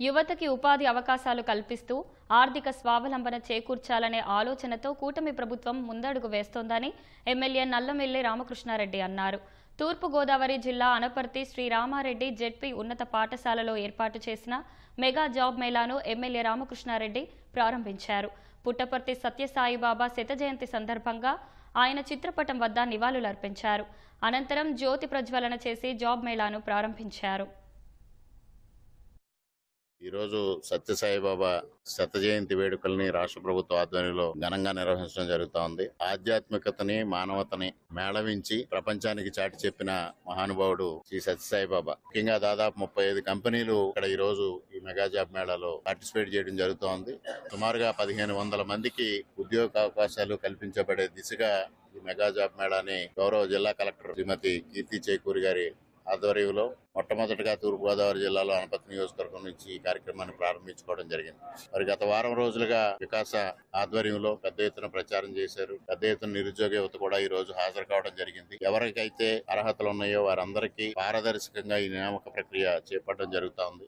యువతకి ఉపాధి అవకాశాలు కల్పిస్తూ ఆర్థిక స్వావలంబన చేకూర్చాలనే ఆలోచనతో కూటమి ప్రభుత్వం ముందడుగు వేస్తోందని ఎమ్మెల్యే నల్లమిల్లి రామకృష్ణారెడ్డి అన్నారు. తూర్పు గోదావరి జిల్లా అనపర్తి శ్రీ రామారెడ్డి జెడ్పీ ఉన్నత పాఠశాలలో ఏర్పాటు చేసిన మెగా జాబ్ మేళాను ఎమ్మెల్యే రామకృష్ణారెడ్డి ప్రారంభించారు. పుట్టపర్తి సత్యసాయిబాబా శత జయంతి సందర్భంగా ఆయన చిత్రపటం వద్ద నివాళులర్పించారు. అనంతరం జ్యోతి ప్రజ్వలన చేసి జాబ్ మేళాను ప్రారంభించారు. ఈరోజు సత్యసాయిబాబా శత జయంతి వేడుకల్ని రాష్ట్ర ప్రభుత్వ ఆధ్వర్యంలో ఘనంగా నిర్వహించడం జరుగుతోంది. ఆధ్యాత్మికతని, మానవతని మేళవించి ప్రపంచానికి చాటి చెప్పిన మహానుభావుడు శ్రీ సత్యసాయిబాబా. ముఖ్యంగా దాదాపు 35 కంపెనీలు ఇక్కడ ఈ రోజు ఈ మెగా జాబ్ మేళాలో పార్టిసిపేట్ చేయడం జరుగుతోంది. సుమారుగా 1500 మందికి ఉద్యోగ అవకాశాలు కల్పించబడే దిశగా ఈ మెగా జాబ్ మేళాని గౌరవ జిల్లా కలెక్టర్ శ్రీమతి కీర్తి చేకూరి గారి ఆధ్వర్యంలో మొట్టమొదటిగా తూర్పు గోదావరి జిల్లాలో అనపర్తి నియోజకవర్గం నుంచి ఈ కార్యక్రమాన్ని ప్రారంభించుకోవడం జరిగింది. మరి గత వారం రోజులుగా వికాస ఆధ్వర్యంలో పెద్ద ఎత్తున ప్రచారం చేశారు. పెద్ద ఎత్తున నిరుద్యోగ యువత కూడా ఈ రోజు హాజరు కావడం జరిగింది. ఎవరికైతే అర్హతలు ఉన్నాయో వారందరికీ పారదర్శకంగా ఈ నియామక ప్రక్రియ చేపట్టడం జరుగుతోంది.